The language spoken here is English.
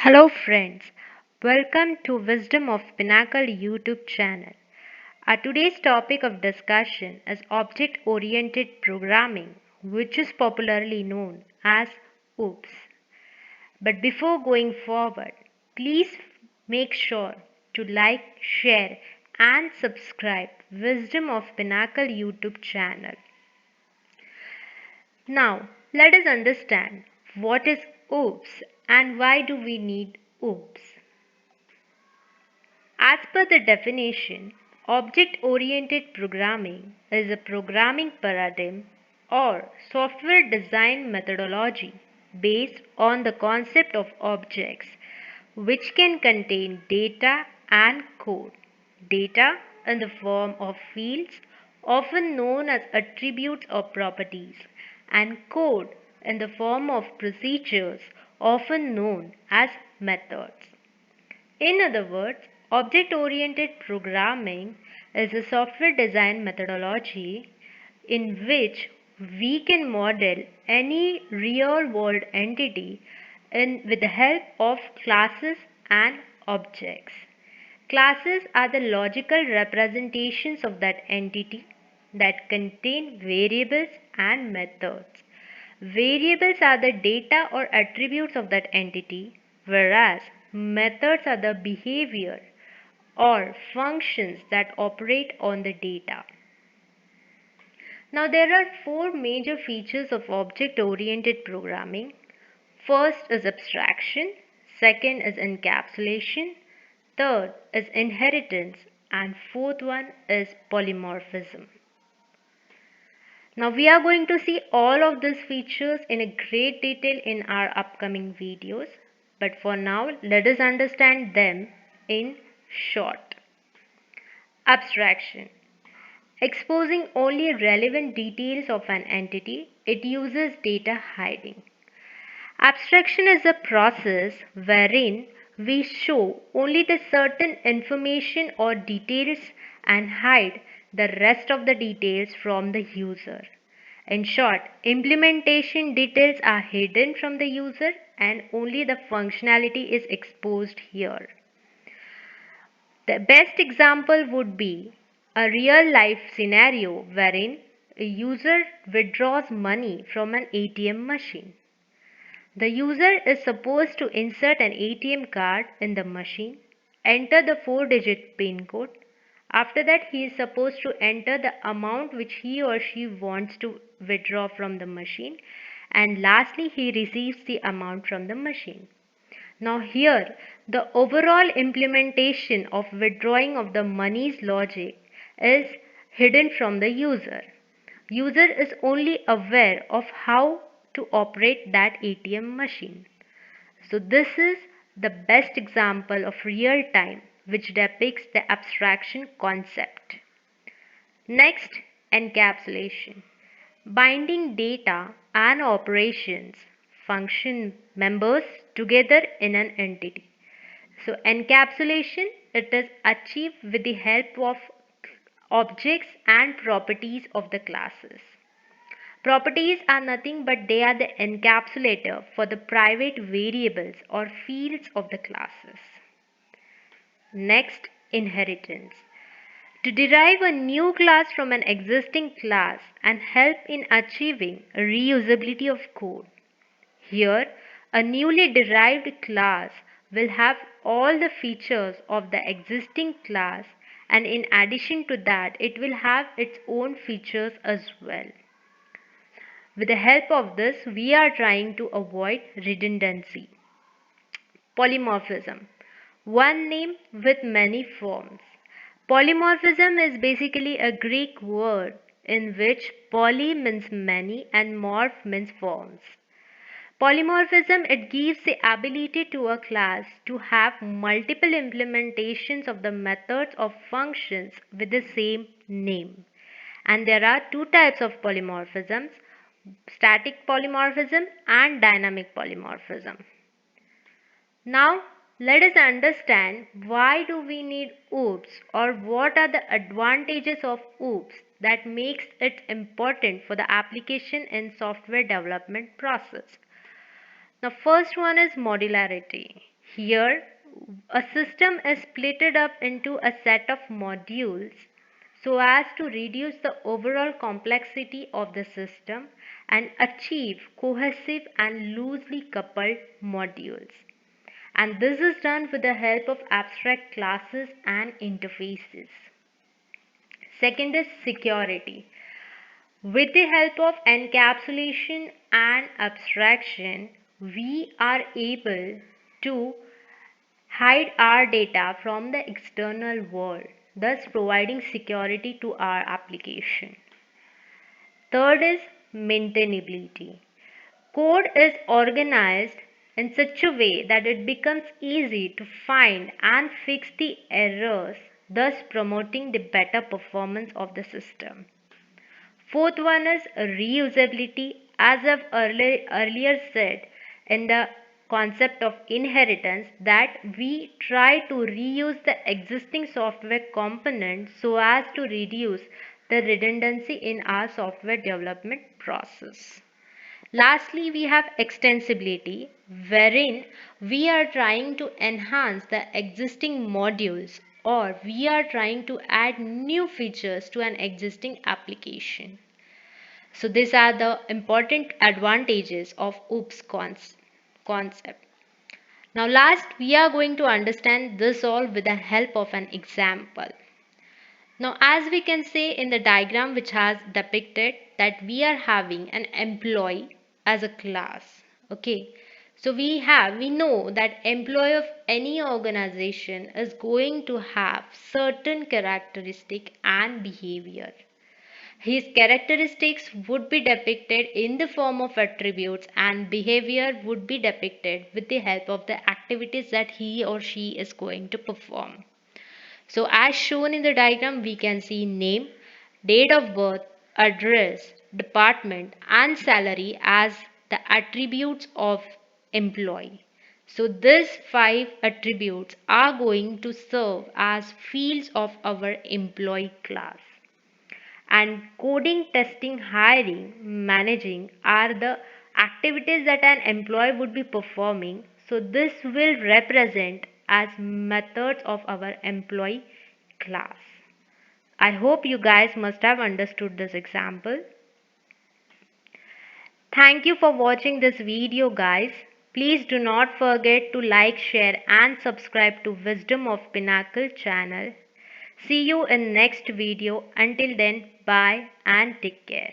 Hello friends, welcome to Wisdom of Pinnacle YouTube channel. Our today's topic of discussion is object-oriented programming, which is popularly known as OOPS. But before going forward, please make sure to like, share and subscribe Wisdom of Pinnacle YouTube channel. Now, let us understand what is OOPS and why do we need OOPS. As per the definition, object oriented programming is a programming paradigm or software design methodology based on the concept of objects which can contain data and code. Data in the form of fields, often known as attributes or properties, and code in the form of procedures, often known as methods. In other words, object oriented programming is a software design methodology in which we can model any real world entity with the help of classes and objects. Classes are the logical representations of that entity that contain variables and methods. Variables are the data or attributes of that entity, whereas methods are the behavior or functions that operate on the data. Now, there are four major features of object oriented programming. First is abstraction, second is encapsulation, third is inheritance, and fourth one is polymorphism. Now we are going to see all of these features in a great detail in our upcoming videos, but for now let us understand them in short. Abstraction. Exposing only relevant details of an entity, it uses data hiding. Abstraction is a process wherein we show only the certain information or details and hide the rest of the details from the user. In short, implementation details are hidden from the user and only the functionality is exposed here. The best example would be a real life scenario wherein a user withdraws money from an ATM machine. The user is supposed to insert an ATM card in the machine, enter the 4-digit PIN code. After that, he is supposed to enter the amount which he or she wants to withdraw from the machine, and lastly, he receives the amount from the machine. Now, here, the overall implementation of withdrawing of the money's logic is hidden from the user. User is only aware of how to operate that ATM machine. So this is the best example of real time which depicts the abstraction concept. Next, encapsulation. Binding data and operations function members together in an entity. So encapsulation, it is achieved with the help of objects and properties of the classes. Properties are nothing but they are the encapsulator for the private variables or fields of the classes. Next, inheritance. To derive a new class from an existing class and help in achieving reusability of code. Here, a newly derived class will have all the features of the existing class, and in addition to that, it will have its own features as well. With the help of this, we are trying to avoid redundancy. Polymorphism. One name with many forms. Polymorphism is basically a Greek word in which poly means many and morph means forms. Polymorphism, it gives the ability to a class to have multiple implementations of the methods of functions with the same name. And there are two types of polymorphisms: static polymorphism and dynamic polymorphism. Now let us understand why do we need OOPS, or what are the advantages of OOPS that makes it important for the application in software development process. Now first one is modularity. Here, a system is splitted up into a set of modules so as to reduce the overall complexity of the system and achieve cohesive and loosely coupled modules. And this is done with the help of abstract classes and interfaces. Second is security. With the help of encapsulation and abstraction, we are able to hide our data from the external world, thus providing security to our application. Third is maintainability. Code is organized in such a way that it becomes easy to find and fix the errors, thus promoting the better performance of the system. Fourth one is reusability. As I've earlier said in the concept of inheritance, that we try to reuse the existing software components so as to reduce the redundancy in our software development process. Lastly, we have extensibility, wherein we are trying to enhance the existing modules or we are trying to add new features to an existing application. So these are the important advantages of OOPS concept. Now last, we are going to understand this all with the help of an example. Now as we can say in the diagram which has depicted that we are having an employee as a class. Okay. So we know that employee of any organization is going to have certain characteristic and behavior. His characteristics would be depicted in the form of attributes and behavior would be depicted with the help of the activities that he or she is going to perform. So as shown in the diagram, we can see name, date of birth, address, department and salary as the attributes of employee. So these 5 attributes are going to serve as fields of our employee class. And coding, testing, hiring, managing are the activities that an employee would be performing. So this will represent as methods of our employee class. I hope you guys must have understood this example. Thank you for watching this video, guys. Please do not forget to like, share and subscribe to Wisdom of Pinnacle channel. See you in next video. Until then, bye and take care.